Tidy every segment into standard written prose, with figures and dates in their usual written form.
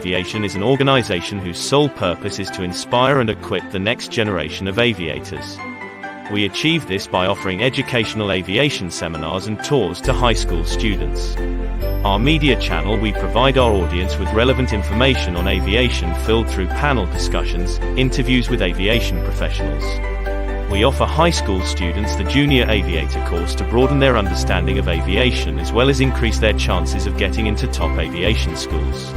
Aviation is an organization whose sole purpose is to inspire and equip the next generation of aviators. We achieve this by offering educational aviation seminars and tours to high school students. Our media channel, we provide our audience with relevant information on aviation filled through panel discussions, interviews with aviation professionals. We offer high school students the Junior Aviator course to broaden their understanding of aviation as well as increase their chances of getting into top aviation schools.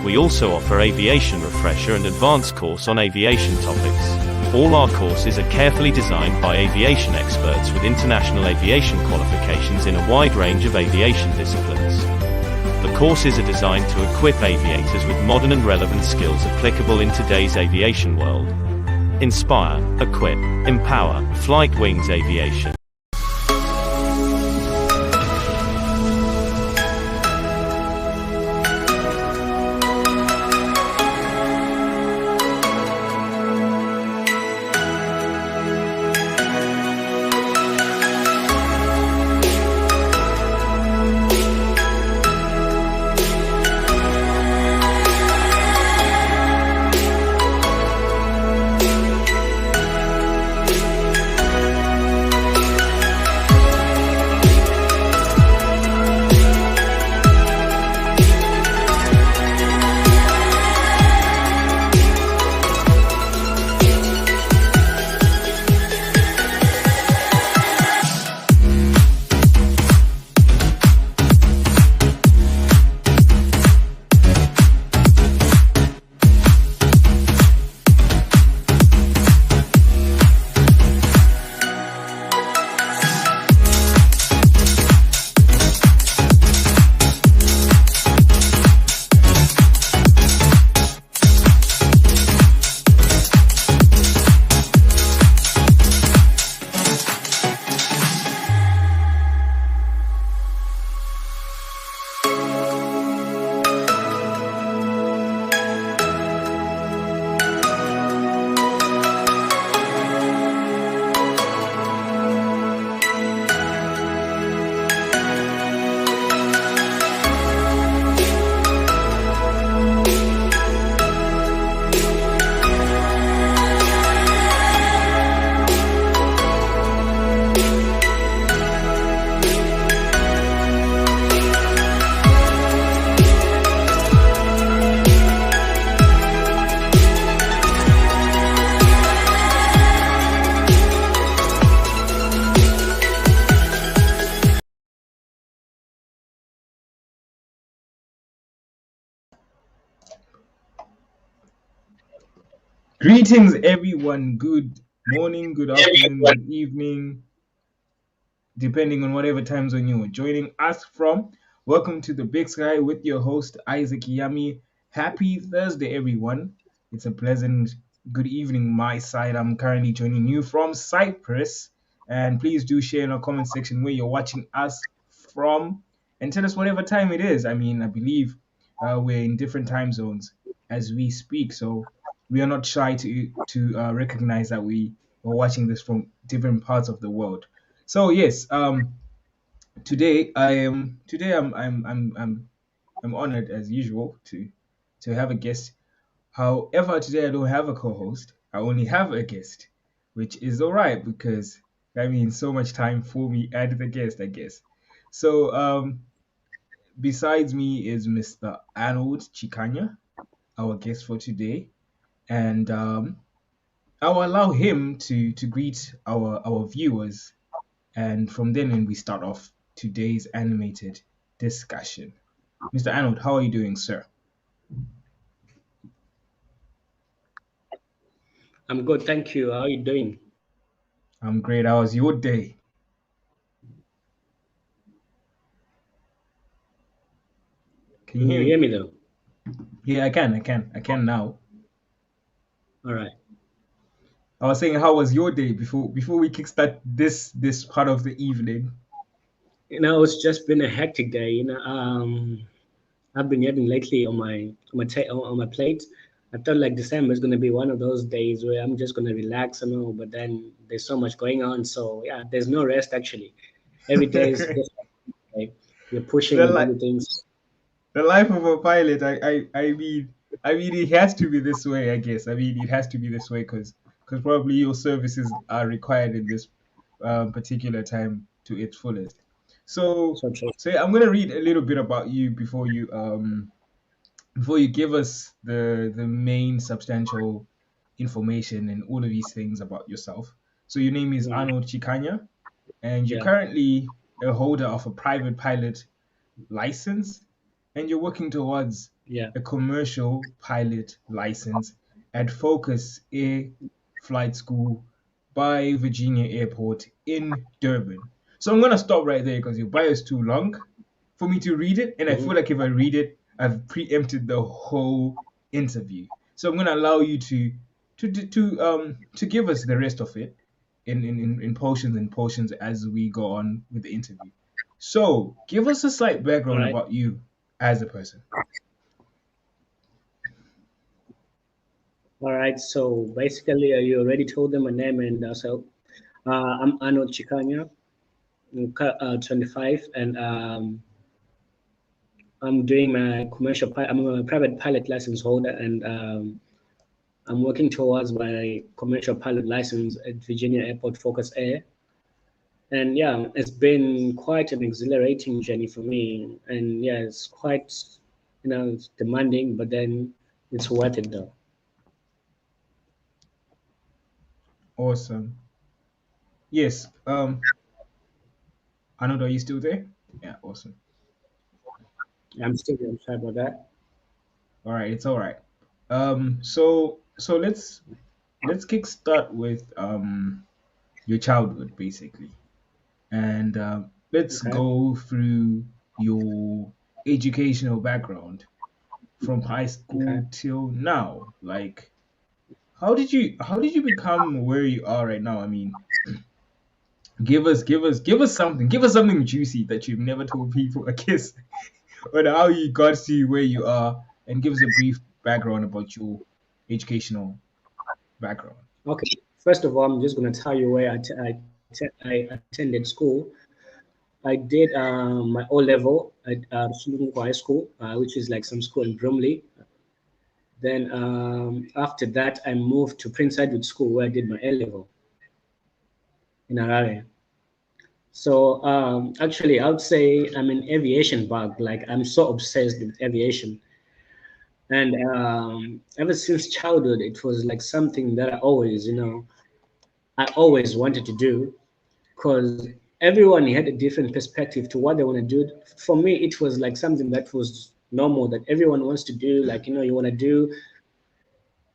We also offer Aviation Refresher and Advanced course on aviation topics. All our courses are carefully designed by aviation experts with international aviation qualifications in a wide range of aviation disciplines. The courses are designed to equip aviators with modern and relevant skills applicable in today's aviation world. Inspire, equip, empower, Flight Wings Aviation. Greetings, everyone. Good morning, good afternoon, good evening, depending on whatever time zone you are joining us from. Welcome to the Big Sky with your host, Isaac Yami. Happy Thursday, everyone. It's a pleasant good evening, my side. I'm currently joining you from Cyprus. And please do share in our comment section where you're watching us from and tell us whatever time it is. I mean, I believe we're in different time zones as we speak. So we are not shy to recognize that we are watching this from different parts of the world. So yes, today I'm honored as usual to have a guest. However, today I don't have a co-host. I only have a guest, which is all right because that means so much time for me and the guest, I guess. So besides me is Mr. Arnold Chikanya, our guest for today, and I'll allow him to greet our viewers, and from then on we start off today's animated discussion. Mr. Arnold, how are you doing, sir? I'm good, thank you. How are you doing? I'm great. How was your day? Can you hear me though? Yeah, I can now. All right. I was saying, how was your day before we kickstart this part of the evening? It's just been a hectic day. I've been having lately on my plate. I felt like December is going to be one of those days where I'm just going to relax, but then there's so much going on. So yeah, there's no rest actually. Every day is just like you're pushing Well, everything. The life of a pilot. I mean, it has to be this way. I guess. I mean, it has to be this way because probably your services are required in this particular time to its fullest. So, So true. so yeah, I'm gonna read a little bit about you before you give us the main substantial information and all of these things about yourself. So your name is Mm, Arnold Chikanya, and you're yeah, currently a holder of a private pilot license, and you're working towards yeah. a commercial pilot license at Focus Air Flight School by Virginia Airport in Durban. So I'm gonna stop right there because your bio is too long for me to read it, and I feel Hmm. like if I read it, I've preempted the whole interview. So I'm gonna allow you to give us the rest of it in portions and portions as we go on with the interview. So give us a slight All background right. about you as a person. All right. So basically, you already told them my name, and I'm Arnold Chikanya. I'm 25, and I'm doing my I'm a private pilot license holder, and I'm working towards my commercial pilot license at Virginia Airport Focus Air. And yeah, it's been quite an exhilarating journey for me. And yeah, it's quite, it's demanding, but then it's worth it though. Awesome. Yes. Arnold, are you still there? Yeah. Awesome. I'm sorry about that. All right. It's all right. So let's kick start with your childhood basically, and let's Okay. go through your educational background from high Okay. school till now. Like, how did you become where you are right now? I mean, give us something juicy that you've never told people, I guess, on how you got to where you are, and give us a brief background about your educational background. Okay. First of all, I'm just going to tell you where I attended school. I did my O level at Sulungu High School, which is like some school in Bromley. Then after that, I moved to Prince Edward School where I did my A level in Harare. So actually, I would say I'm an aviation bug. Like I'm so obsessed with aviation, and ever since childhood, it was like something that I always wanted to do because everyone had a different perspective to what they want to do. For me, it was like something that was normal that everyone wants to do. Like you want to do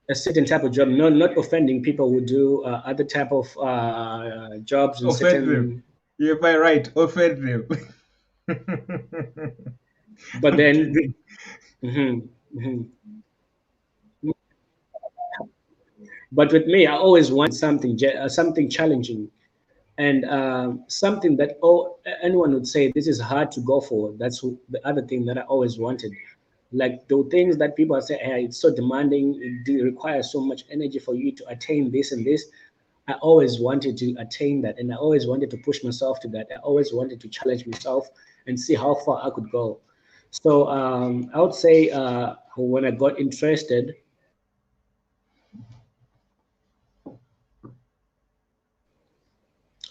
a certain type of job, not offending people who do other type of jobs and Offend them. certain. You're by right. Offend them. But I'm then. kidding. Mhm, mhm. But with me, I always wanted something challenging and something that anyone would say this is hard to go for. That's the other thing that I always wanted. Like the things that people say, hey, it's so demanding, requires so much energy for you to attain this and this. I always wanted to attain that, and I always wanted to push myself to that. I always wanted to challenge myself and see how far I could go. So I would say when I got interested.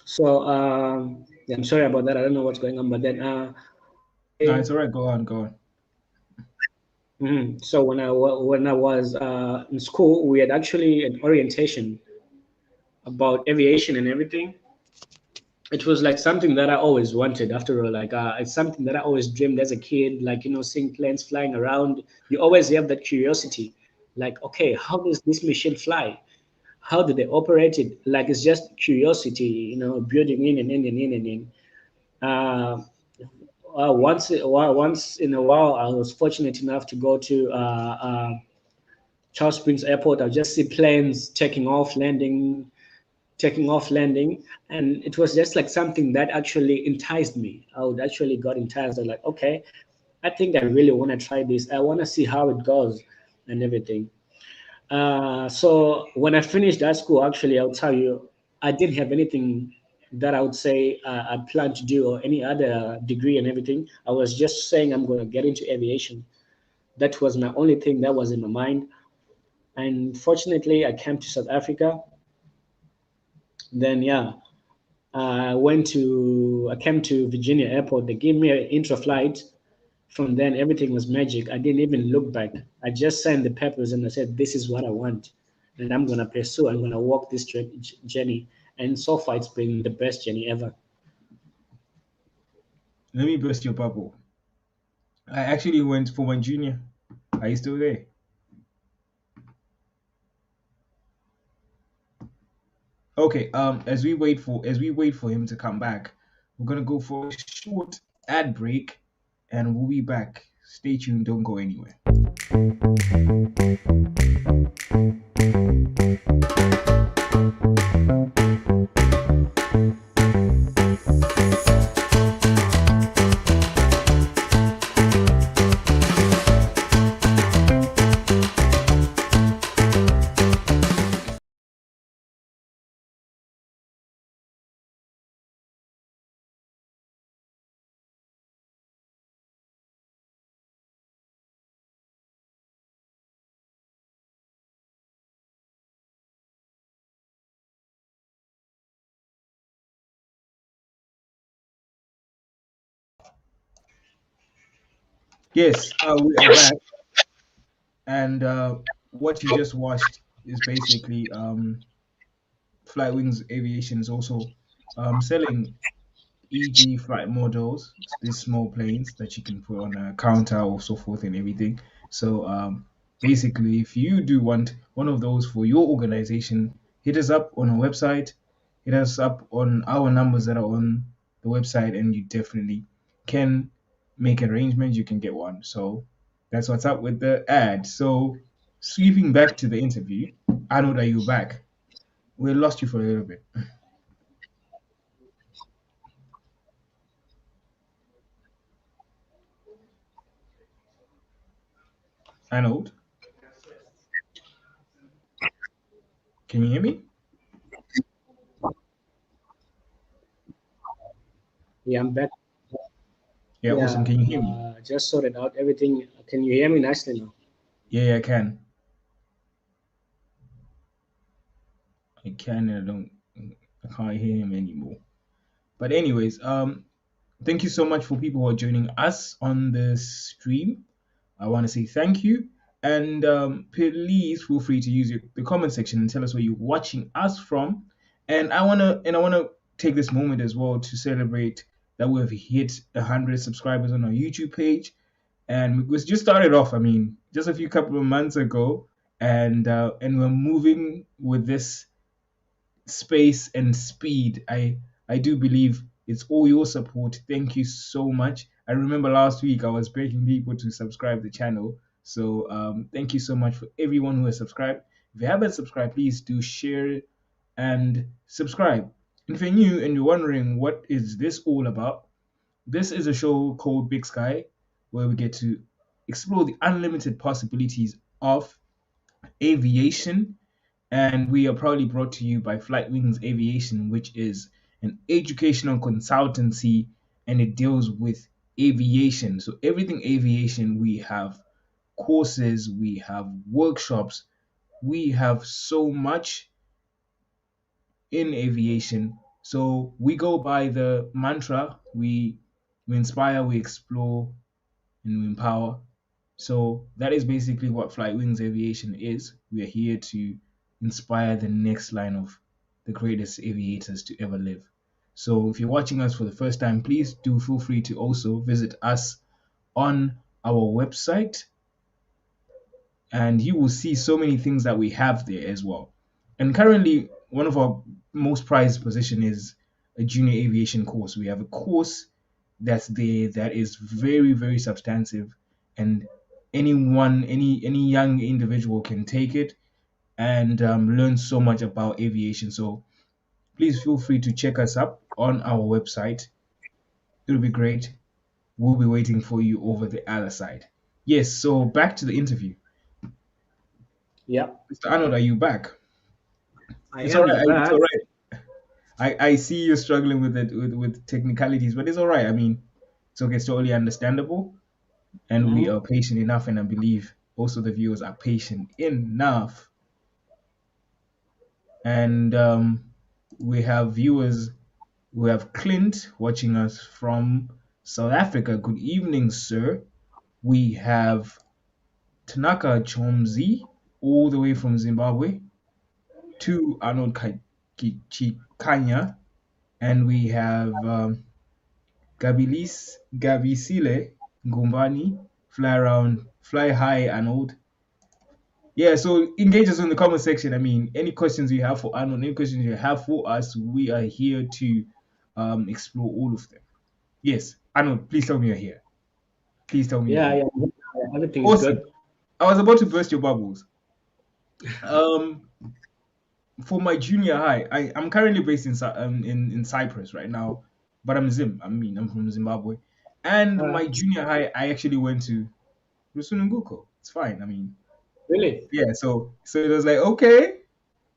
So yeah, I'm sorry about that. I don't know what's going on, but then No, it's all right. Go on. Go on. so when I was in school, we had actually an orientation about aviation and everything. It was like something that I always wanted. After all, like it's something that I always dreamed as a kid. Like seeing planes flying around, you always have that curiosity. Like, okay, how does this machine fly? How do they operate it? Like it's just curiosity, building in and in and in and in. Uh, once in a while, I was fortunate enough to go to Charles Springs Airport. I just see planes taking off, landing, and it was just like something that actually enticed me. I would actually got enticed. I was like, okay, I think I really want to try this. I want to see how it goes and everything. So when I finished that school, actually, I'll tell you, I didn't have anything. that I would say I plan to do, or any other degree and everything. I was just saying I'm going to get into aviation. That was my only thing that was in my mind. And fortunately, I came to South Africa. Then, yeah, I came to Virginia Airport. They gave me an intra flight. From then, everything was magic. I didn't even look back. I just signed the papers and I said, "This is what I want, and I'm gonna pursue. I'm gonna walk this journey." And so far, it's been the best journey ever. Let me burst your bubble. I actually went for my junior. Are you still there? Okay. As we wait for him to come back, we're gonna go for a short ad break, and we'll be back. Stay tuned. Don't go anywhere. Yes, we are back, and what you just watched is basically Flightwings Aviation is also selling e.g. flight models, these small planes that you can put on a counter or so forth and everything. So basically, if you do want one of those for your organization, hit us up on our website, hit us up on our numbers that are on the website, and you definitely can make arrangements. You can get one. So that's what's up with the ad. So sweeping back to the interview, Arnold, are you back? We lost you for a little bit. Arnold, can you hear me? Yeah, I'm back. Yeah, awesome. Yeah, Can you hear me? just sorted out everything. Can you hear me nicely now? Yeah, I can. I can and I don't. I can't hear him anymore. But anyways, thank you so much for people who are joining us on the stream. I want to say thank you, and please feel free to use the comment section and tell us where you're watching us from. And I wanna take this moment as well to celebrate that we've hit 100 subscribers on our YouTube page, and we just started off. I mean, just a few couple of months ago, and we're moving with this space and speed. I do believe it's all your support. Thank you so much. I remember last week I was begging people to subscribe the channel. So thank you so much for everyone who has subscribed. If you haven't subscribed, please do share and subscribe. And if you're new and you're wondering what is this all about, this is a show called Big Sky, where we get to explore the unlimited possibilities of aviation, and we are proudly brought to you by Flightwings Aviation, which is an educational consultancy, and it deals with aviation. So everything aviation, we have courses, we have workshops, we have so much in aviation. So we go by the mantra: we inspire, we explore, and we empower. So that is basically what Flight Wings Aviation is. We are here to inspire the next line of the greatest aviators to ever live. So if you're watching us for the first time, please do feel free to also visit us on our website, and you will see so many things that we have there as well. And currently, one of our most prized position is a junior aviation course. We have a course that's there that is very, very substantive, and any young individual can take it and learn so much about aviation. So please feel free to check us up on our website. It'll be great. We'll be waiting for you over the other side. Yes, so back to the interview. Yeah, Mr. Arnold, are you back? I It's all am right. It's all back. right. I see you struggling with it with technicalities, but it's all right. I mean, it's okay. It's totally understandable, and we are patient enough, and I believe also the viewers are patient enough. And we have viewers. We have Clint watching us from South Africa. Good evening, sir. We have Tanaka Chomzi all the way from Zimbabwe to Arnold Chikanya, and we have Gabisile Ngumbani, fly around, fly high, Arnold. Yeah, so engage us in the comment section. I mean, any questions you have for Arnold, any questions you have for us, we are here to explore all of them. Yes, Arnold, please tell me you're here. Please tell me you're Yeah, here. yeah, everything is Awesome. good. I was about to burst your bubbles. Um, for my junior high, I'm currently based in Cyprus right now, but I'm from Zimbabwe, and Uh, my junior high I actually went to Rusununguko. It's fine. I mean, really? yeah. So it was like, okay,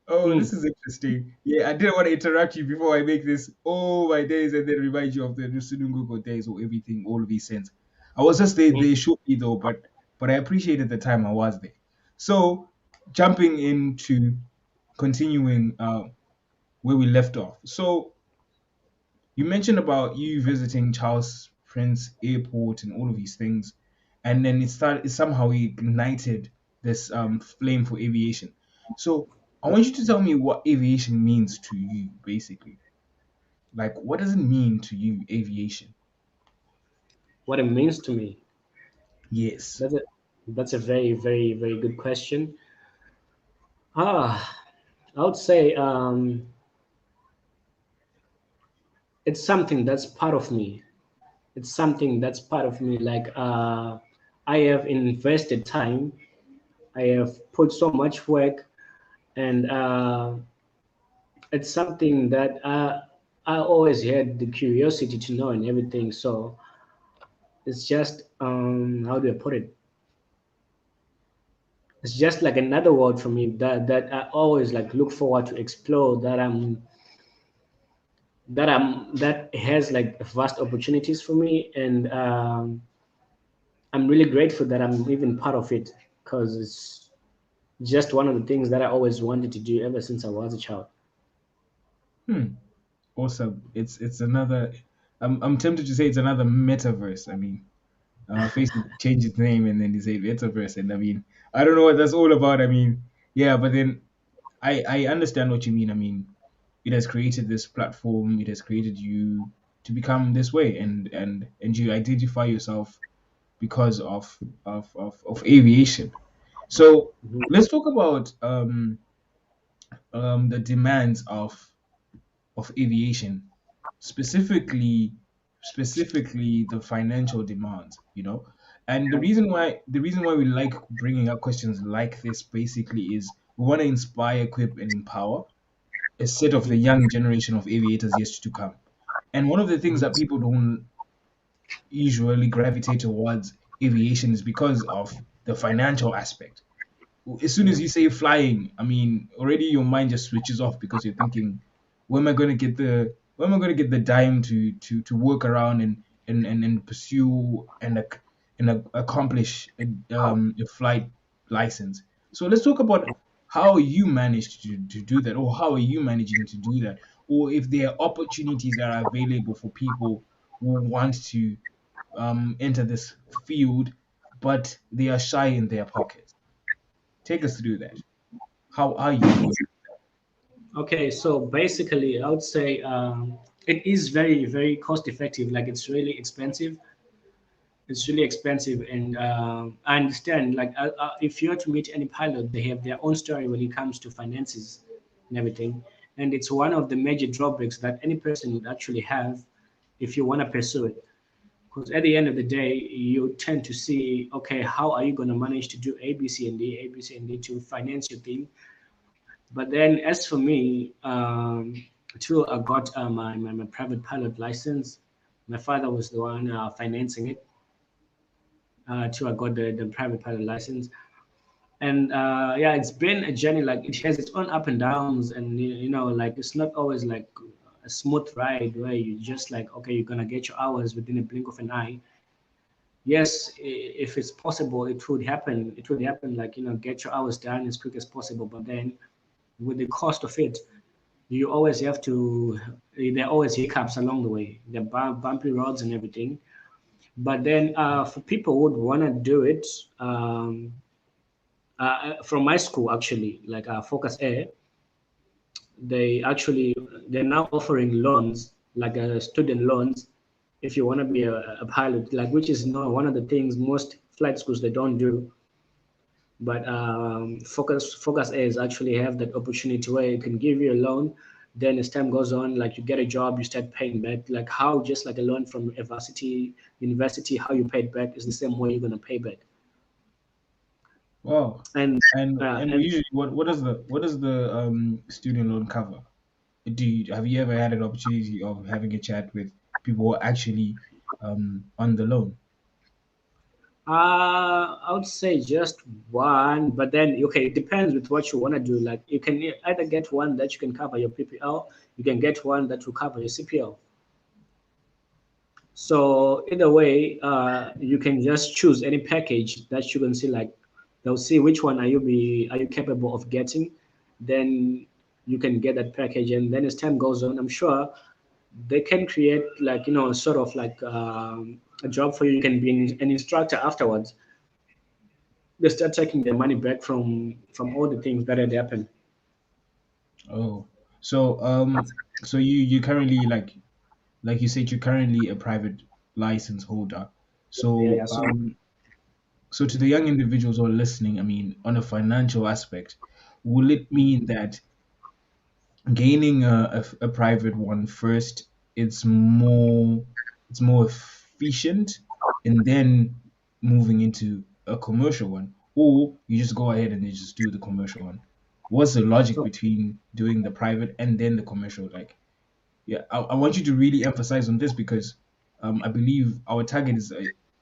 oh, this Hmm. is interesting. Yeah, I didn't want to interrupt you before I make this. Oh my days, and then remind you of the Rusununguko days or everything, all of these things. I was just there, Hmm. they shortly though, but I appreciated the time I was there. So jumping into continuing where we left off. So you mentioned about you visiting Charles Prince Airport and all of these things, and then it somehow ignited this flame for aviation. So I want you to tell me what aviation means to you, basically. Like, what does it mean to you, aviation? What it means to me? Yes. That's a that's a very, very, very good question. Ah, I would say it's something that's part of me. It's something that's part of me. Like I have invested time. I have put so much work, and it's something that I always had the curiosity to know and everything. So it's just how do I put it? It's just like another world for me that I always like look forward to explore. That has like vast opportunities for me, and I'm really grateful that I'm even part of it because it's just one of the things that I always wanted to do ever since I was a child. Hmm. Awesome. It's another. I'm tempted to say it's another metaverse. I mean, Facebook changed its name and then they say metaverse, and I mean, I don't know what that's all about. I mean, yeah, but then I understand what you mean. I mean, it has created this platform. It has created you to become this way, and you identify yourself because of aviation. So Mhm. let's talk about the demands of aviation, specifically specifically the financial demands. And the reason why we like bringing up questions like this basically is we want to inspire, equip, and empower a set of the young generation of aviators yet to come. And one of the things that people don't usually gravitate towards aviation is because of the financial aspect. As soon as you say flying, I mean, already your mind just switches off because you're thinking, where am I going to get the dime to work around and pursue and accomplish a flight license. So let's talk about how you managed to do that, or how are you managing to do that, or if there are opportunities that are available for people who want to enter this field, but they are shy in their pockets. Take us through that. How are you going? Okay, so basically, I would say it is very, very cost effective. Like it's really expensive. It's really expensive, and I understand. Like if you're to meet any pilot, they have their own story when it comes to finances and everything. And it's one of the major drawbacks that any person would actually have if you want to pursue it. Because at the end of the day, you tend to see, okay, how are you going to manage to do A, B, C, and D, A, B, C, and D to finance your thing? But then, as for me, till I got my private pilot license, my father was the one financing it. Till I got the private pilot license, and yeah, it's been a journey. Like it has its own up and downs, and like it's not always like a smooth ride where you just like, okay, you're gonna get your hours within a blink of an eye. Yes, if it's possible, it would happen. It would happen, like, get your hours done as quick as possible. But then, with the cost of it, you always have to. There are always hiccups along the way. There are bumpy roads and everything. But then, for people who would want to do it, from my school actually, like Focus Air, they're now offering loans, like student loans, if you want to be a pilot, like, which is not one of the things most flight schools they don't do. But Focus Airs actually have that opportunity where you can give you a loan. Then as time goes on, like, you get a job, you start paying back. Like how just like a loan from a university, how you paid back is the same way you're gonna pay back. Wow. And And and usually, what does the student loan cover? Have you ever had an opportunity of having a chat with people who are actually on the loan? I would say just one, but then okay, it depends with what you want to do. Like you can either get one that you can cover your PPL, you can get one that will cover your CPL. So either way, you can just choose any package that you can see. Like they'll see which one are you capable of getting, then you can get that package. And then as time goes on, I'm sure they can create like sort of like a job for you. You can be an instructor afterwards. They start taking their money back from all the things that had happened. Oh, so so you currently like you said you're currently a private license holder. Yeah, yeah. So so to the young individuals who are listening, I mean, on a financial aspect, will it mean that gaining a private one first, it's more efficient, and then moving into a commercial one, or you just go ahead and you just do the commercial one? What's the logic So between doing the private and then the commercial? Like, yeah, I want you to really emphasize on this because I believe our target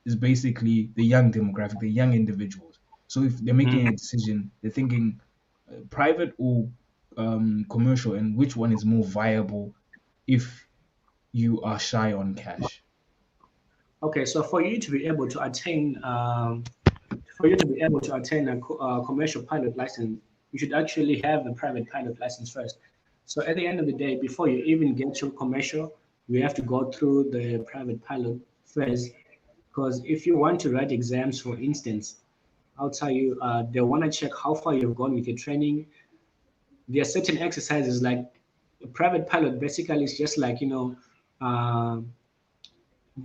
is basically the young demographic, the young individuals. So if they're making a mhm. decision, they're thinking private or commercial, and which one is more viable if you are shy on cash. Okay, so for you to be able to attain a commercial pilot license, you should actually have a private pilot license first. So at the end of the day, before you even get to commercial, you have to go through the private pilot first. Because if you want to write exams, for instance, I'll tell you, they want to check how far you've gone with your training. There are certain exercises like a private pilot basically is just like uh,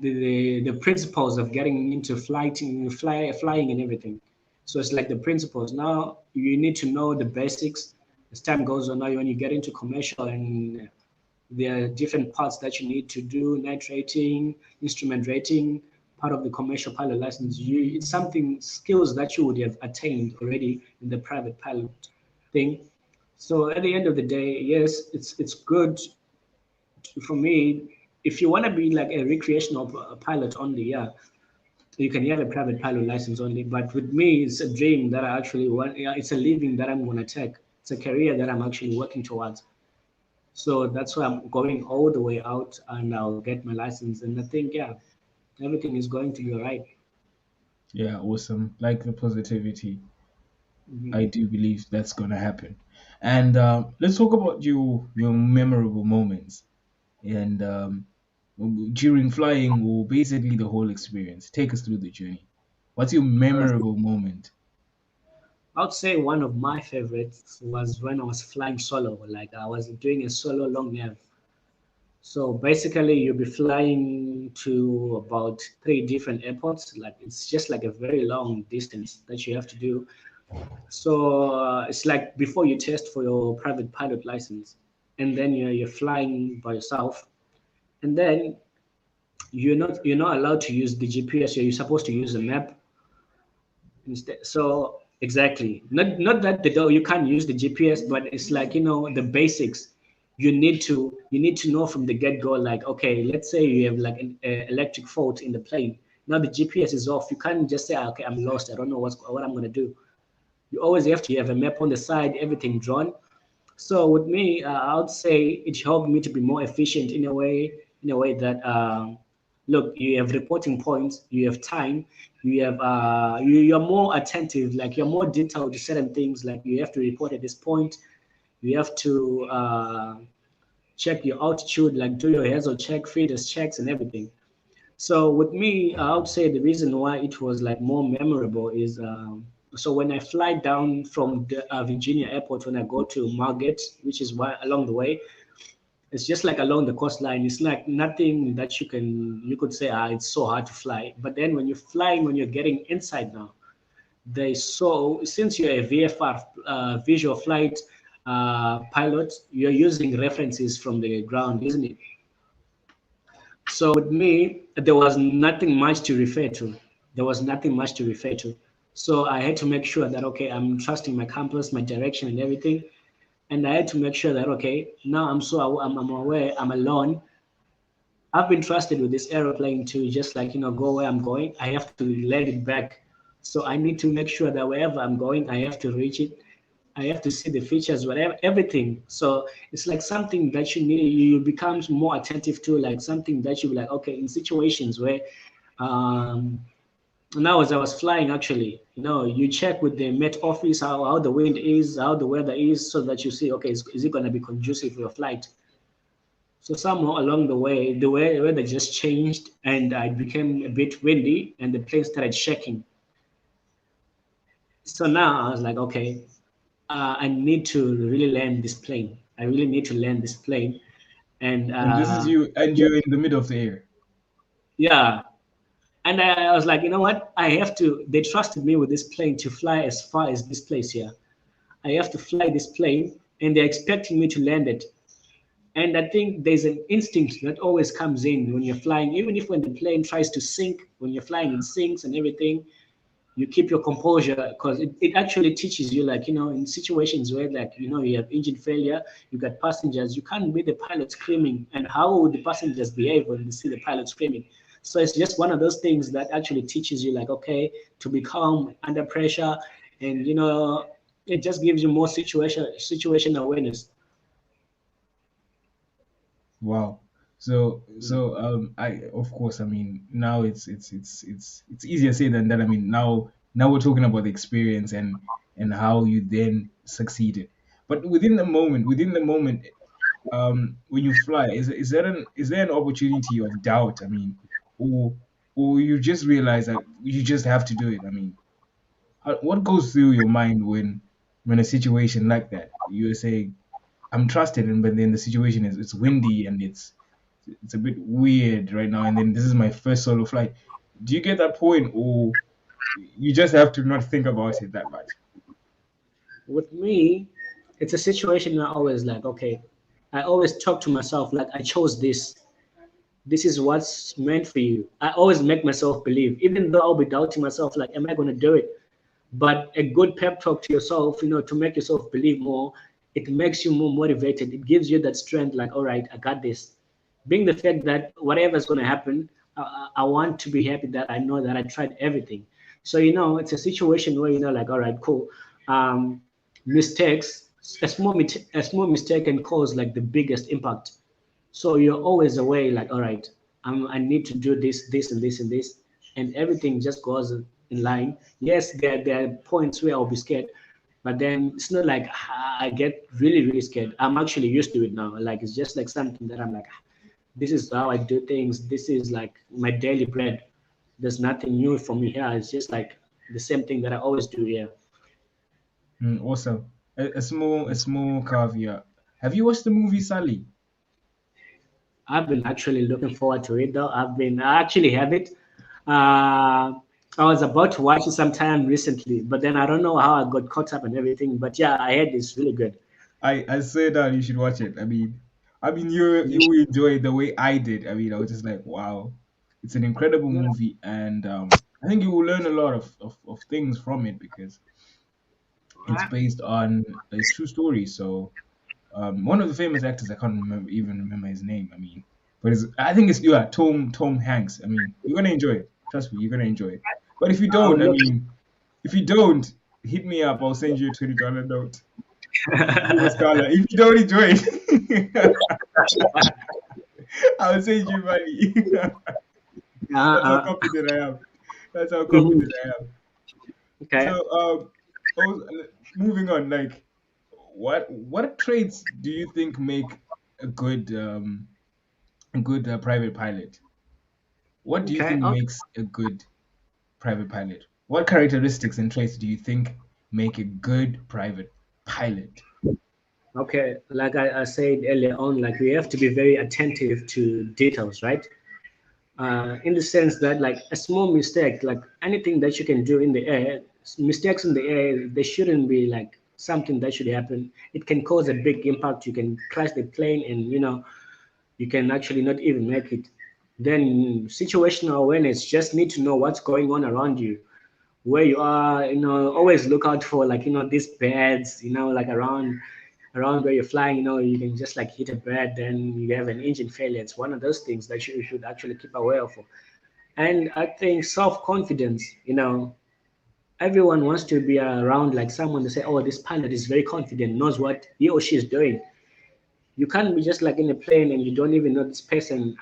the principles of getting into flying and everything. So it's like the principles. Now you need to know the basics. As time goes on, now when you get into commercial, and there are different parts that you need to do: night rating, instrument rating, part of the commercial pilot license. It's something skills that you would have attained already in the private pilot thing. So at the end of the day, yes, it's good for me. If you want to be like a recreational pilot only, yeah, you can have a private pilot license only. But with me, it's a dream that I actually want. Yeah, it's a living that I'm gonna take. It's a career that I'm actually working towards. So that's why I'm going all the way out, and I'll get my license. And I think, yeah, everything is going to be all right. Yeah, awesome. Like the positivity. Mhm. I do believe that's gonna happen. And let's talk about your memorable moments and during flying or basically the whole experience. Take us through the journey. What's your Uh, memorable moment? I would say one of my favorites was when I was flying solo. Like I was doing a solo long nav. So basically, you'll be flying to about three different airports. Like it's just like a very long distance that you have to do. So it's like before you test for your private pilot license, and then you're flying by yourself, and then you're not allowed to use the GPS. You're supposed to use a map instead. So exactly, not that you can't use the GPS, but it's like the basics. You need to know from the get go. Like okay, let's say you have like an electric fault in the plane. Now the GPS is off. You can't just say, "Ah, okay, I'm lost. I don't know what I'm gonna do." You always have to have a map on the side, everything drawn. So with me, I would say it helped me to be more efficient in a way that look, you have reporting points, you have time, you have you're more attentive, like you're more detailed to certain things, like you have to report at this point, you have to check your altitude, like do your hazard check, feeders checks, and everything. So with me, I would say the reason why it was like more memorable is so when I fly down from the Virginia airport, when I go to Margate, which is why along the way, it's just like along the coastline. It's like nothing that you could say it's so hard to fly. But then when you're flying, when you're getting inside now, they so since you're a VFR visual flight pilot, you're using references from the ground, isn't it? So with me, there was nothing much to refer to. There was nothing much to refer to. So I had to make sure that okay, I'm trusting my compass, my direction, and everything. And I had to make sure that okay, now I'm aware, I'm alone. I've been trusted with this aeroplane to just like go where I'm going. I have to let it back. So I need to make sure that wherever I'm going, I have to reach it. I have to see the features, whatever, everything. So it's like something that you become more attentive to, like something that you be like, okay, in situations where, um, now as I was flying, actually, you check with the Met office how the wind is, how the weather is, so that you see, okay, is it going to be conducive for your flight? So somehow along the way, the weather just changed and it became a bit windy and the plane started shaking. So now I was like, okay, I need to really land this plane. I really need to land this plane. And And this is you, and you're in the middle of the air. yeah, and I was like, you know what? I have to. They trusted me with this plane to fly as far as this place here. I have to fly this plane, and they're expecting me to land it. And I think there's an instinct that always comes in when you're flying, even if when the plane tries to sink, when you're flying in sinks and everything, you keep your composure because it actually teaches you like in situations where like you have engine failure, you got passengers, you can't be the pilot screaming, and how would the passengers behave when they see the pilot screaming? So it's just one of those things that actually teaches you like okay, to be calm under pressure, and it just gives you more situation awareness. Wow. So I of course, I mean, now it's easier said than done. I mean, now we're talking about the experience and how you then succeeded. But within the moment, when you fly, is there an opportunity of doubt? I mean, or or you just realize that you just have to do it. I mean, what goes through your mind when a situation like that, you're saying I'm trusted, and but then the situation is it's windy and it's a bit weird right now, and then this is my first solo flight. Do you get that point, or you just have to not think about it that much? With me, it's a situation where I always like okay, I always talk to myself like I chose this is what's meant for you. I always make myself believe, even though I'll be doubting myself, like, am I going to do it? But a good pep talk to yourself, to make yourself believe more, it makes you more motivated. It gives you that strength, like, all right, I got this. Being the fact that whatever's going to happen, I want to be happy that I know that I tried everything. So, it's a situation where, like, all right, cool. Mistakes, a small mistake can cause like the biggest impact. So you're always away, like, all right, I need to do this, and this, and this, and everything just goes in line. Yes, there are points where I'll be scared, but then it's not like I get really, really scared. I'm actually used to it now. Like, it's just like something that I'm like, this is how I do things. This is like my daily bread. There's nothing new for me here. It's just like the same thing that I always do here. Awesome. A small caveat. Have you watched the movie Sally? I've been actually looking forward to it though. I actually have it. Uh, I was about to watch it sometime recently, but then I don't know how I got caught up and everything. But yeah, I heard it's really good. I say that you should watch it. I mean, You you should- will enjoy it the way I did. I mean, I was just like, wow, it's an incredible yeah. movie, and I think you will learn a lot of things from it because it's Alright. based on a true story. So one of the famous actors, I can't remember his name. I mean, but I think it's yeah, Tom Hanks. I mean, you're gonna enjoy it. Trust me, you're gonna enjoy it. But if you I'll don't, I look. mean, if you don't, hit me up. I'll send you a $20 note. You scholar. If you don't enjoy it, I will send you money. That's how Uh, confident I am. That's how mhm. confident I am. So, Okay. oh, moving on. Like, what traits do you think make a good private pilot? What do you Okay. think Okay. makes a good private pilot? What characteristics and traits do you think make a good private pilot? Okay. Like I said earlier on, like we have to be very attentive to details, right? In the sense that like a small mistake, like anything that you can do in the air, mistakes in the air, they shouldn't be like something that should happen. It can cause a big impact. You can crash the plane, and you can actually not even make it. Then situational awareness, just need to know what's going on around you, where you are. Always look out for like these birds. Like around where you're flying. You can just like hit a bird, then you have an engine failure. It's one of those things that you should actually keep aware of. And I think self-confidence, everyone wants to be around like someone to say, oh, this pilot is very confident, knows what he or she is doing. You can't be just like in a plane and you don't even know this person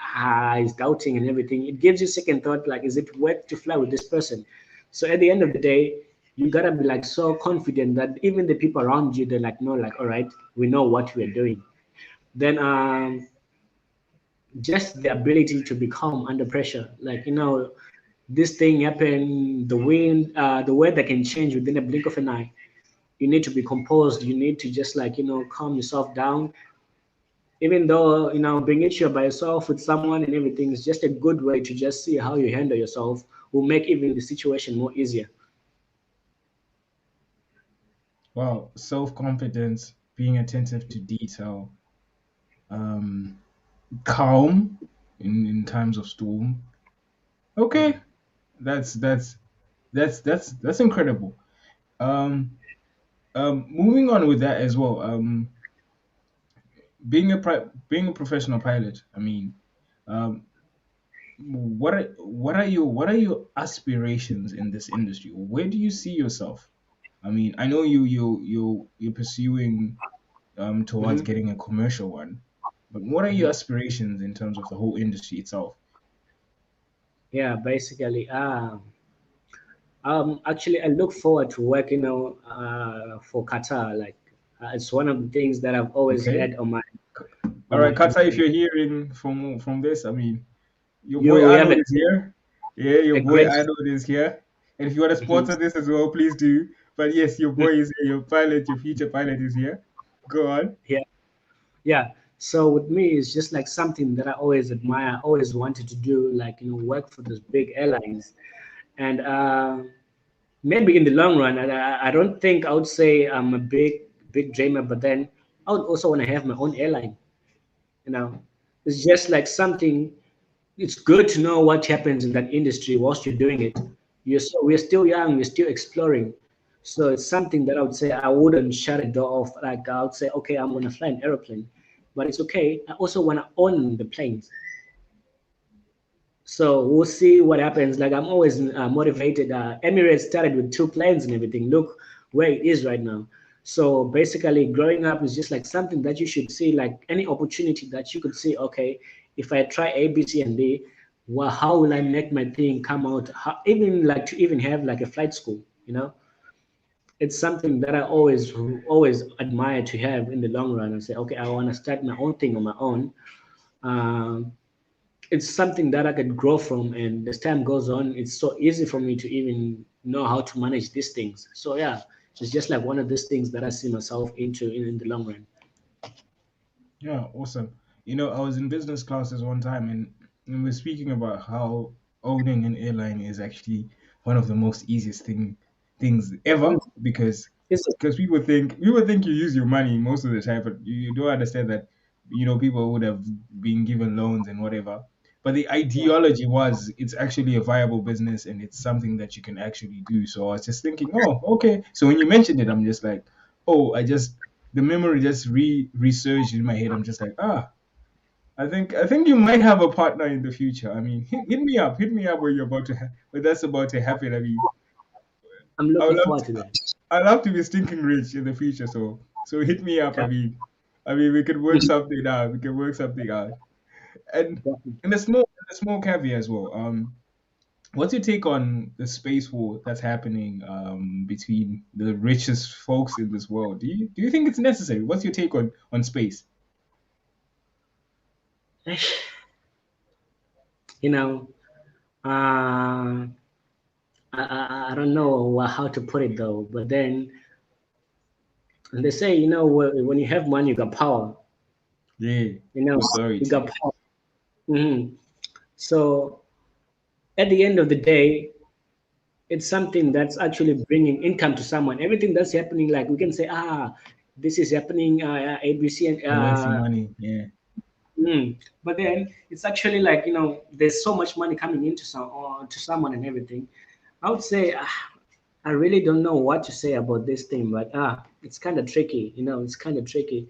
is doubting and everything. It gives you second thought, like, is it worth to fly with this person? So at the end of the day, you gotta be like so confident that even the people around you, they're like, no, like, all right, we know what we're doing. Then just the ability to be calm under pressure. Like, this thing happen, the wind, the weather can change within a blink of an eye. You need to be composed. You need to just like, calm yourself down. Even though, being it by yourself with someone and everything is just a good way to just see how you handle yourself will make even the situation more easier. Wow, self-confidence, being attentive to detail, um, calm in times of storm. Yeah. Okay, that's incredible. Um, moving on with that as well. Being a professional pilot. I mean, um, what are your aspirations in this industry? Where do you see yourself? I mean, I know you're pursuing towards Hmm. getting a commercial one, but what are your aspirations in terms of the whole industry itself? Yeah, basically, actually, I look forward to working, for Qatar. Like, it's one of the things that I've always Okay. had on my All on my right, on Kata, if my. you're hearing from this, I mean, your boy You have Arnold is here. Yeah, your a boy great. Arnold is here. And if you want to Mhm. sponsor this as well, please do. But yes, your boy is here. Your pilot, your future pilot is here. Go on. Yeah, yeah. So with me, it's just like something that I always admire, always wanted to do, like work for those big airlines, and maybe in the long run, I don't think I would say I'm a big dreamer, but then I would also want to have my own airline. You know, it's just like something. It's good to know what happens in that industry whilst you're doing it. We're still young, we're still exploring. So it's something that I would say I wouldn't shut a door off. Like I would say, okay, I'm gonna fly an aeroplane, but it's okay. I also wanna own the planes. So we'll see what happens. Like I'm always motivated. Emirates started with two planes and everything. Look where it is right now. So basically, growing up is just like something that you should see. Like any opportunity that you could see. Okay, if I try A, B, C, and D, well, how will I make my thing come out? Even like to even have like a flight school. It's something that I always admire to have in the long run and say, okay, I want to start my own thing on my own. Um, it's something that I could grow from, and as time goes on, it's so easy for me to even know how to manage these things. So yeah, it's just like one of these things that I see myself into in the long run. Yeah, awesome. I was in business classes one time and we're speaking about how owning an airline is actually one of the most easiest things ever because Is it? people think you use your money most of the time, but you don't understand that people would have been given loans and whatever. But the Yeah, ideology was it's actually a viable business and it's something that you can actually do. So I was just thinking, oh, okay. So when you mentioned it, I'm just like, oh, the memory just resurged in my head. I'm just like, I think you might have a partner in the future. I mean, hit me up when when that's about to happen. I mean, I'm I would looking love forward to, to that. I'd love to be stinking rich in the future. So So hit me up. Yeah, I mean, we could work something out. We can work something out. And definitely. a small caveat as well. What's your take on the space war that's happening between the richest folks in this world? Do you think it's necessary? What's your take on space? You know, uh, I don't know how to put it though, but then they say, when you have money, you got power. Yeah, You know, you authority. got power. hmm So at the end of the day, it's something that's actually bringing income to someone. Everything that's happening, like we can say, this is happening, ABC, and The wealthy money. Yeah, but then it's actually like there's so much money coming into to someone and everything. I would say I really don't know what to say about this thing, but it's kind of tricky. It's kind of tricky,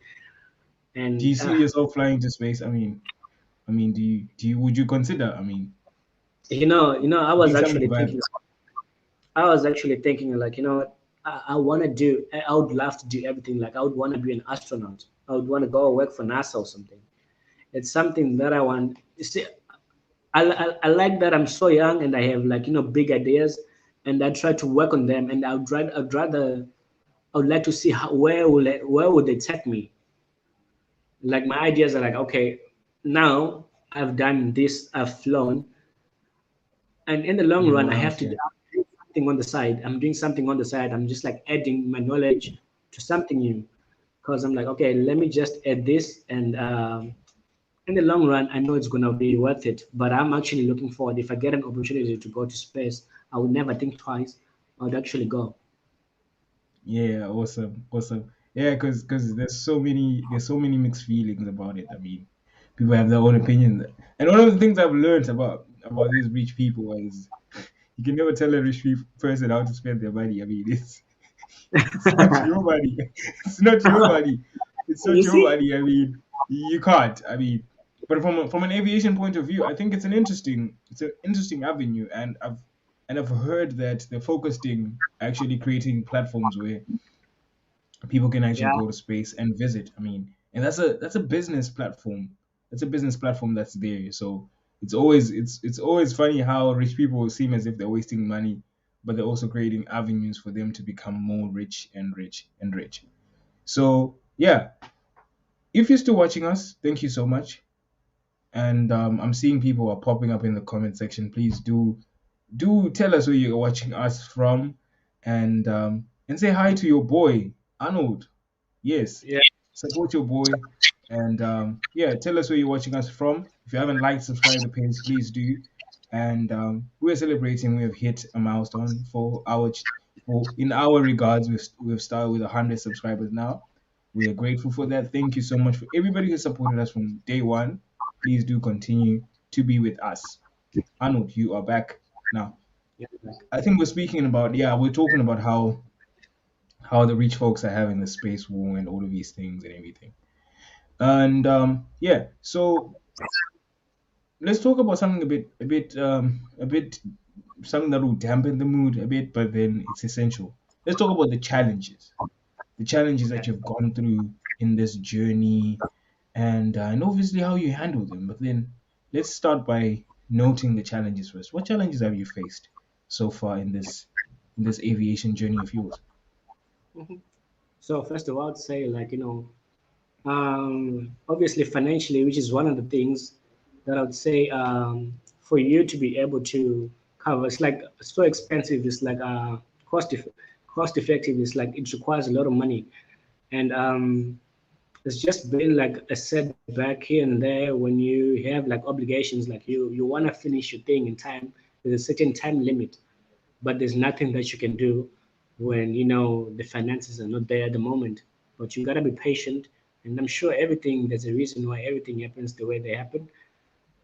do and you see yourself flying to space? I mean, do you would you consider? I mean, I I was think something actually viable. thinking. I was actually thinking like, what? I want to do. I would love to do everything. Like I would want to be an astronaut. I would want to go work for NASA or something. It's something that I want. You see, I like that I'm so young and I have like big ideas, and I try to work on them. And I would like to see where would they take me. Like my ideas are like, okay, now I've done this, I've flown, and in the long Yeah, run, what I have else? to Yeah, do something on the side. I'm doing something on the side. I'm just like adding my knowledge to something new, because I'm like, okay, let me just add this, and in the long run, I know it's gonna be worth it. But I'm actually looking forward. If I get an opportunity to go to space, I would never think twice. I would actually go. yeah, awesome, awesome. Yeah, because there's so many mixed feelings about it. I mean, people have their own opinions, and one of the things I've learned about these rich people is you can never tell a person how to spend their money. I mean, it's not your money. It's not your money. It's not You your see? money. I mean, you can't. I mean, but from an aviation point of view, I think it's an interesting avenue, and I've heard that they're focusing actually creating platforms where people can actually Yeah, go to space and visit. I mean, and that's a business platform. That's a business platform that's there. So it's always funny how rich people seem as if they're wasting money, but they're also creating avenues for them to become more rich and rich and rich. So yeah, if you're still watching us, thank you so much. And I'm seeing people are popping up in the comment section. Please do tell us where you're watching us from, and say hi to your boy Arnold. Yes, yeah, support your boy, and yeah, tell us where you're watching us from. If you haven't liked, subscribe the page, please do. And we're celebrating. We have hit a milestone for in our regards. We've started with 100 subscribers now. We are grateful for that. Thank you so much for everybody who supported us from day one. Please do continue to be with us. Arnold, you are back now. yeah. I think we're talking about how the rich folks are having the space war and all of these things and everything. And yeah, so let's talk about something a bit something that will dampen the mood a bit, but then it's essential. Let's talk about the challenges that Okay. you've gone through in this journey, and obviously how you handle them. But then let's start by noting the challenges first. What challenges have you faced so far in this aviation journey of yours? So first of all, I'd say like obviously financially, which is one of the things that I would say for you to be able to cover. It's like so expensive. It's like cost effective. It's like it requires a lot of money, and it's just been like a setback here and there when you have like obligations. Like you want to finish your thing in time. There's a certain time limit, but there's nothing that you can do when the finances are not there at the moment. But you gotta be patient, and I'm sure everything there's a reason why everything happens the way they happen.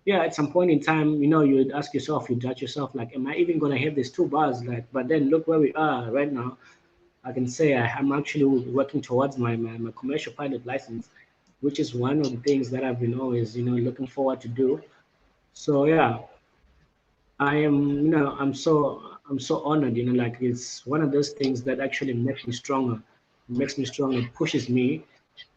Yeah, at some point in time, you'd ask yourself, you judge yourself, like, am I even gonna have these 2 bars? Like, but then look where we are right now. I can say I'm actually working towards my commercial pilot license, which is one of the things that I've been always looking forward to do. So yeah, I am, I'm so honored, like it's one of those things that actually makes me stronger. It makes me strong. It pushes me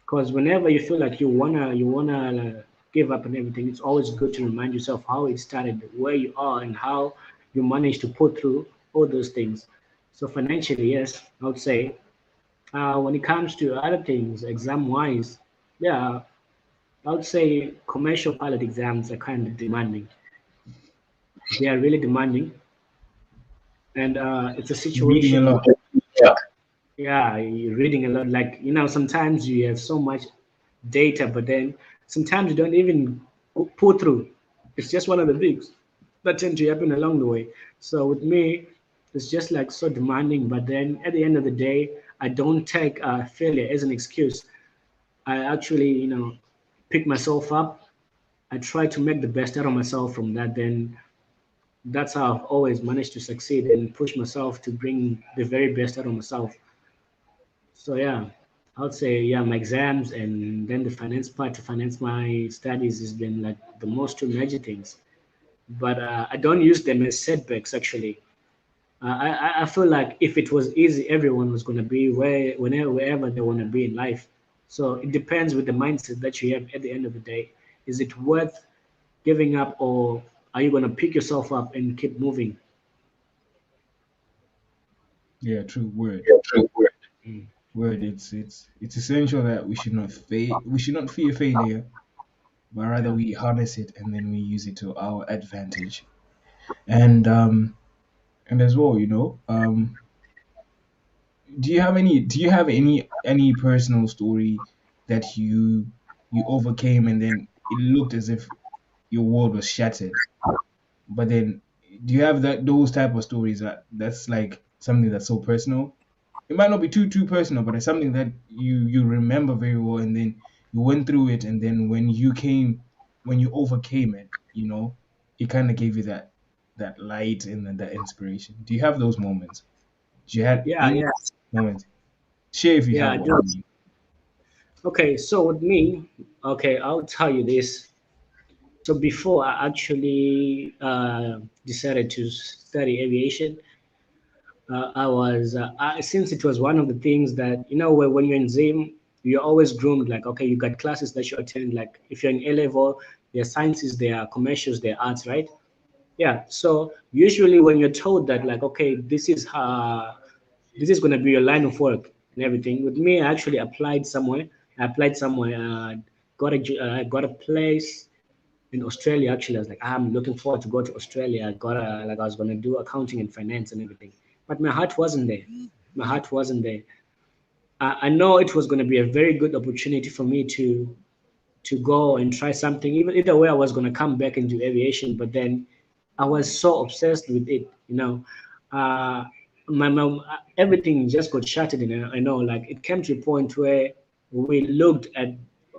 because whenever you feel like you wanna give up and everything, it's always good to remind yourself how it started, where you are, and how you managed to put through all those things. So financially, yes, I would say. When it comes to other things, exam wise, yeah, I would say commercial pilot exams are kind of demanding. They are really demanding, and it's a You're reading a situation. lot. Yeah, you're reading a lot. Like, sometimes you have so much data, but then sometimes you don't even pull through. It's just one of the things that tend to happen along the way. So with me, it's just like so demanding. But then at the end of the day, I don't take failure as an excuse. I actually, pick myself up. I try to make the best out of myself from that. Then that's how I've always managed to succeed and push myself to bring the very best out of myself. So yeah, I would say yeah, my exams and then the finance part to finance my studies has been like the most two major things. But I don't use them as setbacks actually. I feel like if it was easy, everyone was going to be wherever they want to be in life. So it depends with the mindset that you have at the end of the day. Is it worth giving up, or are you going to pick yourself up and keep moving? Yeah, true word. Yeah, true. Mm. Word. It's essential that we should not fear failure, but rather Yeah. we harness it and then we use it to our advantage. And as well, do you have any personal story that you overcame and then it looked as if your world was shattered? But then do you have those type of stories that's like something that's so personal? It might not be too personal, but it's something that you remember very well, and then you went through it, and then when you overcame it, it kind of gave you that light and then that inspiration. Do you have those moments? Do you had Yeah, any yeah, moments? Share if you yeah, have I one. do. I mean, Okay, so with me, okay, I'll tell you this. So before I actually decided to study aviation, since it was one of the things that, where when you're in Zim, you're always groomed like, okay, you got classes that you attend. Like if you're in A level, there are sciences, there are commercials, there are arts, right? Yeah. So usually when you're told that, like, okay, this is going to be your line of work and everything. With me, I actually applied somewhere. I applied somewhere. Got a place in Australia. Actually, I was like, I'm looking forward to go to Australia. I was going to do accounting and finance and everything, but my heart wasn't there. My heart wasn't there. I know it was going to be a very good opportunity for me to go and try something. Even either way, I was going to come back and do aviation, but then I was so obsessed with it. Uh, everything just got shattered. And I know, like, it came to a point where we looked at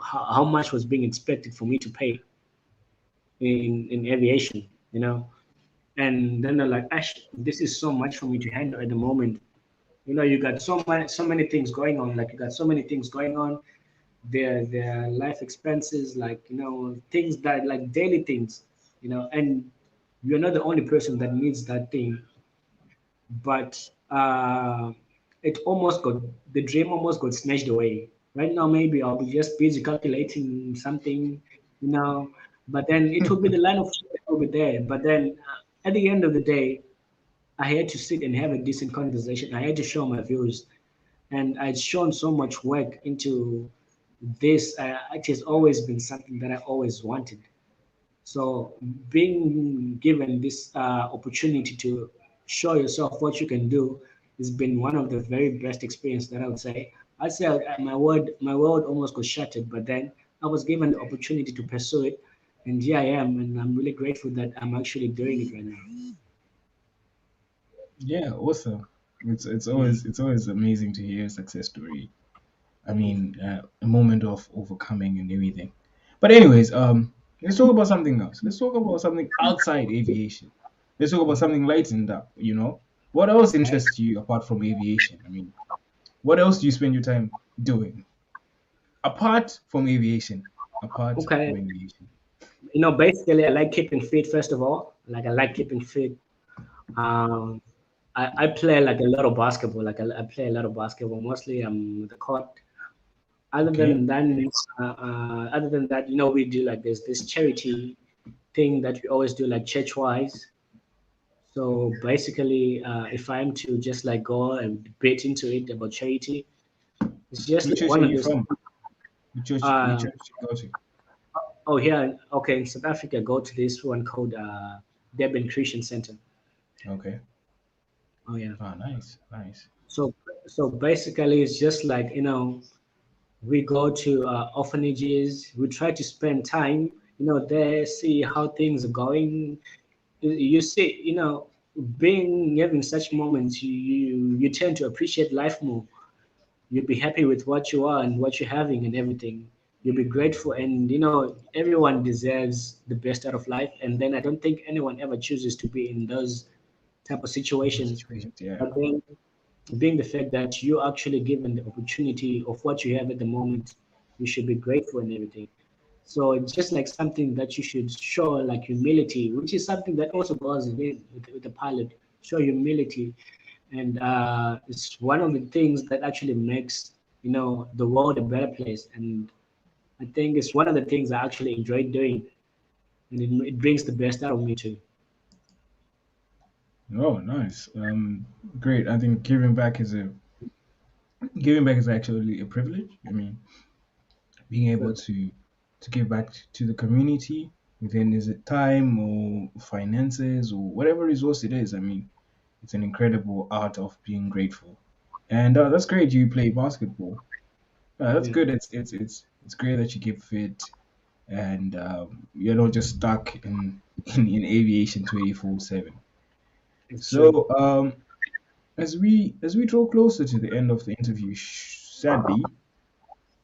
how much was being expected for me to pay in aviation. And then they're like, Ash, this is so much for me to handle at the moment. You got so many things going on. Like, you got so many things going on, their life expenses, like, things that, like, daily things, and you're not the only person that needs that thing. But it almost got the dream almost got snatched away. Right now, maybe I'll be just busy calculating something, you know but then it will be the line of work that will be there. But then at the end of the day, I had to sit and have a decent conversation. I had to show my views, and I'd shown so much work into this. It has always been something that I always wanted. So being given this opportunity to show yourself what you can do has been one of the very best experience that I would say. I'd say my world almost got shattered, but then I was given the opportunity to pursue it, and here I am, and I'm really grateful that I'm actually doing it right now. yeah, awesome. It's Mhm. always it's always amazing to hear a success story. I mean, a moment of overcoming and everything. But anyways, let's talk about something else. Let's talk about something outside aviation. Let's talk about something lightened up. What else Okay. interests you apart from aviation? I mean, what else do you spend your time doing apart from aviation? Apart Okay. from aviation. Basically, I like keeping fit. First of all, like, I like keeping fit. Um, I play like a lot of basketball. Like I play a lot of basketball. Mostly I'm the court. Okay. Other than that, we do like this charity thing that we always do like church wise. So basically, if I'm to just like go and debate into it about charity, it's just Which like church are one of you those. from? Which Uh, church you go to? oh here, okay, in South Africa, go to this one called Durban Christian Center. Okay. Oh yeah. Ah, nice, nice. So so basically, it's just like we go to orphanages. We try to spend time, there, see how things are going. You see, being having such moments, you tend to appreciate life more. You'll be happy with what you are and what you're having and everything. You'll be grateful, and everyone deserves the best out of life. And then I don't think anyone ever chooses to be in those type of situations. Situations, yeah. But then, being the fact that you're actually given the opportunity of what you have at the moment, you should be grateful and everything. So it's just like something that you should show, like humility, which is something that also goes with the pilot. Show humility, and it's one of the things that actually makes the world a better place. And I think it's one of the things I actually enjoy doing, and it brings the best out of me too. Oh, nice. Great. I think giving back is actually a privilege. I mean, being able to give back to the community within, is it time or finances or whatever resource it is. I mean, it's an incredible art of being grateful. And that's great. You play basketball. That's Yeah, good. It's great that you keep fit and you're not just stuck in aviation 24/7. it's true. So as we draw closer to the end of the interview, sadly,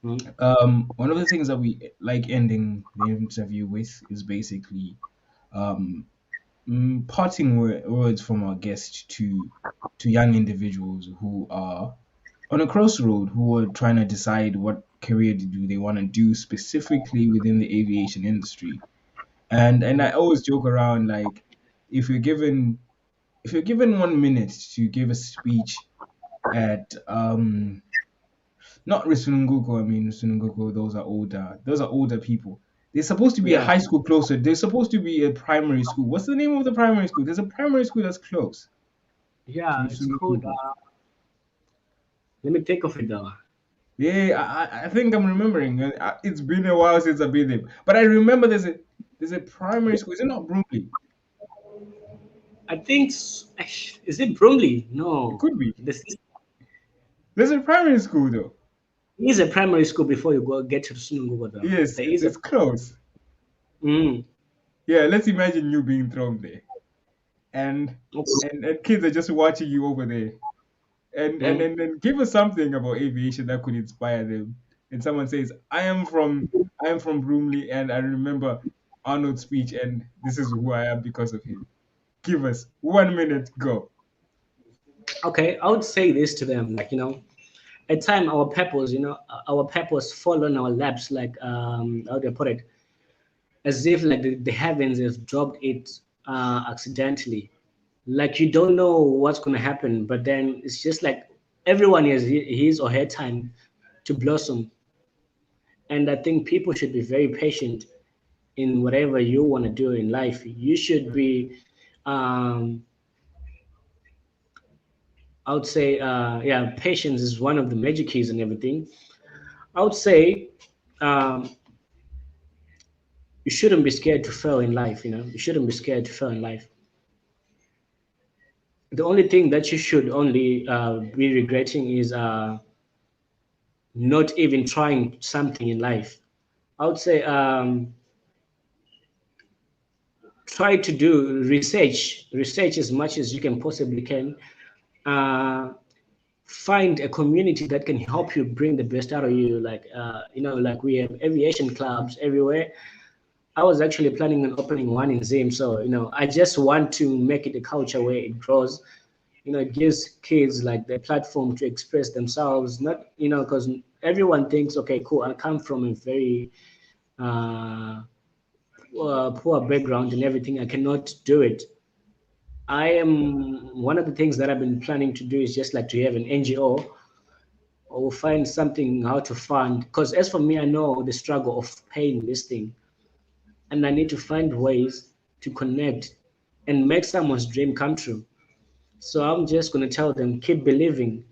Mm. one of the things that we like ending the interview with is basically um, parting words from our guest to young individuals who are on a crossroad, who are trying to decide what career do they want to do specifically within the aviation industry. And I always joke around like, if you're given if you're given 1 minute to give a speech at not Risununguko, I mean Risununguko, those are older people. They're supposed to be a Yeah, high school closer. They're supposed to be a primary school. What's the name of the primary school? There's a primary school that's close to yeah, it's called. Risununguko. Let me think of it though. Yeah, I think I'm remembering. It's been a while since I've been there, but I remember there's a primary school. Is it not Bromley? I think is it Bromley? It No, could be. this There's a primary school though. is a primary school before you go get to the Sununguba though. Yes, There it's is a. it's close. Mm, Yeah, let's imagine you being thrown there, and okay. and kids are just watching you over there, and Mm. then give us something about aviation that could inspire them. And someone says, I am from Bromley, and I remember Arnold's speech, and this is who I am because of him. Give us 1 minute, go. Okay, I would say this to them, like at time our purpose fall on our laps, like how do I put it, as if like the heavens have dropped it accidentally. Like you don't know what's gonna happen, but then it's just like everyone has his or her time to blossom. And I think people should be very patient in whatever you want to do in life. You should be, um, I would say, yeah, patience is one of the major keys and everything. I would say um, you shouldn't be scared to fail in life. You shouldn't be scared to fail in life. The only thing that you should only be regretting is not even trying something in life. I would say try to do research as much as you can possibly can. Uh, Find a community that can help you bring the best out of you, like like we have aviation clubs everywhere. I was actually planning on opening one in Zim, so I just want to make it a culture where it grows. It gives kids like the platform to express themselves, not because everyone thinks, okay, cool, I come from a very uh, poor background and everything, I cannot do it. I am one of the things that I've been planning to do is just like to have an NGO or find something how to fund. Because as for me, I know the struggle of paying this thing, and I need to find ways to connect and make someone's dream come true. So I'm just gonna tell them, keep believing,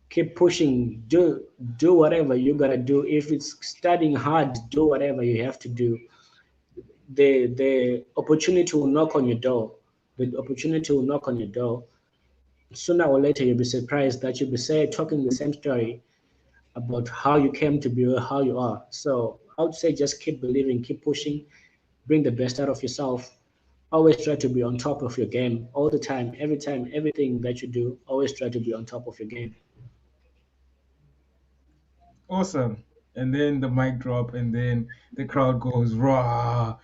keep pushing, do whatever you gotta do. If it's studying hard, do whatever you have to do. The opportunity will knock on your door. The opportunity will knock on your door. Sooner or later, you'll be surprised that you'll be talking the same story about how you came to be or how you are. So I would say just keep believing, keep pushing, bring the best out of yourself. Always try to be on top of your game all the time, every time, everything that you do. Always try to be on top of your game. Awesome. And then the mic drop, and then the crowd goes raw.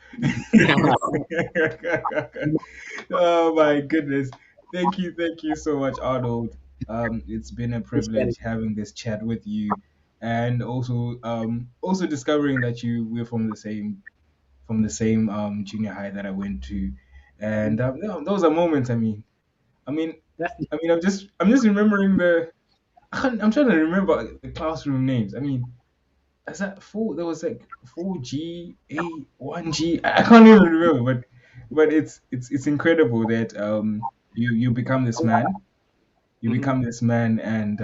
Oh my goodness. Thank you so much, Arnold. It's been a privilege having this chat with you, and also discovering that you we're from the same junior high that I went to, and yeah, those are moments. I mean, I'm just remembering I'm trying to remember the classroom names. Is that four? There was like 4G, 1G. I can't even remember, but it's incredible that you become this man. You become Mhm. this man, and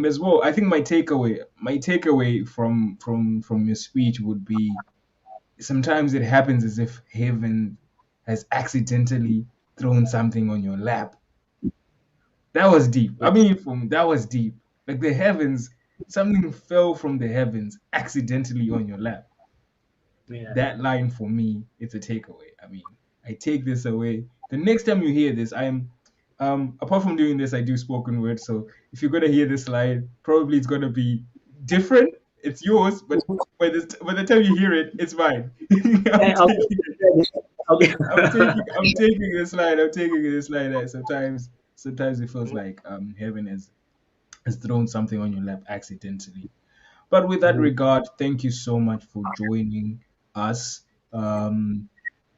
as well, I think my takeaway from your speech would be sometimes it happens as if heaven has accidentally thrown something on your lap. That was deep. Yes. That was deep. Like the heavens, something fell from the heavens accidentally on your lap. Yeah. That line for me, it's a takeaway. I take this away. The next time you hear this, apart from doing this, I do spoken word. So if you're gonna hear this line, probably it's gonna be different. It's yours, but by the time you hear it, it's mine. I'm Yeah, I'll taking Okay. I'm taking this line. I'm taking this line. That sometimes it feels like heaven has thrown something on your lap accidentally. But with that Mhm. regard, thank you so much for joining us, um,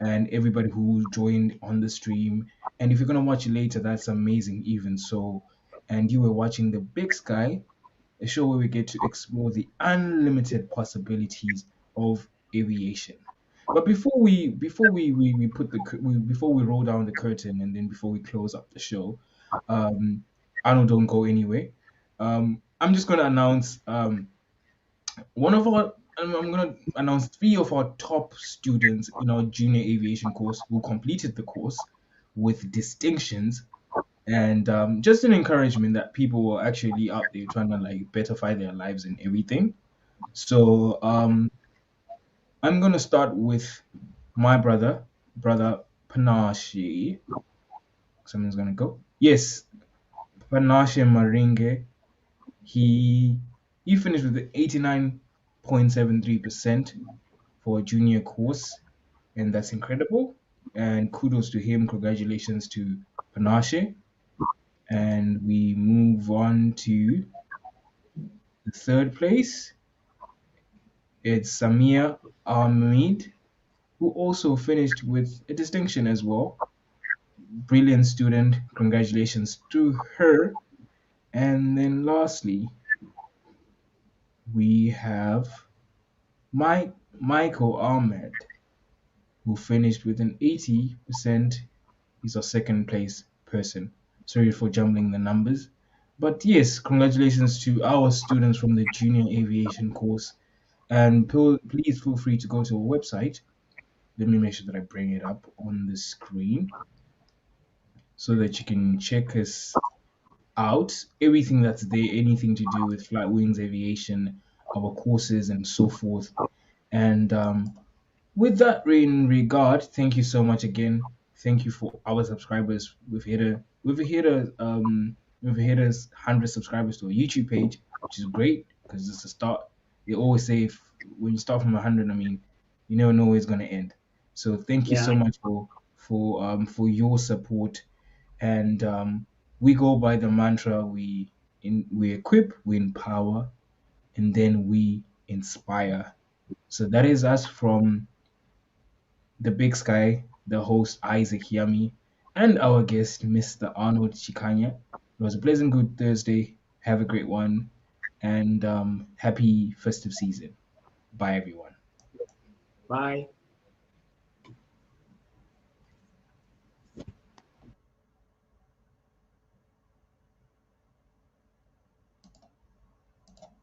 and everybody who joined on the stream. And if you're gonna watch it later, that's amazing. Even so, and you were watching the Big Sky, a show where we get to explore the unlimited possibilities of aviation. But before we roll down the curtain, and then before we close up the show, um, Arnold, don't go anywhere. I'm just gonna announce one of our I'm gonna announce three of our top students in our junior aviation course who completed the course with distinctions, and just an encouragement that people were actually out there trying to like betterfy their lives and everything. So I'm gonna start with my brother Panache. Someone's gonna go. Yes, Panache Maringe. He he finished with 89.73% for a junior course, and that's incredible. And kudos to him. Congratulations to Panache. And we move on to the third place. It's Samia Ahmed, who also finished with a distinction as well. Brilliant student. Congratulations to her. And then lastly, we have Michael Ahmed, who finished with an 80%. He's our second place person. Sorry for jumbling the numbers. But yes, congratulations to our students from the junior aviation course. And please feel free to go to our website. Let me make sure that I bring it up on the screen so that you can check us out. Everything that's there, anything to do with flight wings, aviation, our courses, and so forth. And with that in regard, thank you so much again. Thank you for our subscribers. We've hit 100 subscribers to our YouTube page, which is great because it's a start. They always say when you start from 100, you never know where it's gonna end. So thank you Yeah. so much for your support. And we go by the mantra: we equip, we empower, and then we inspire. So that is us from the Big Sky, the host Isaac Yami. and our guest, Mr. Arnold Chikanya. It was a pleasant, good Thursday. Have a great one, and happy festive season. Bye, everyone. Bye.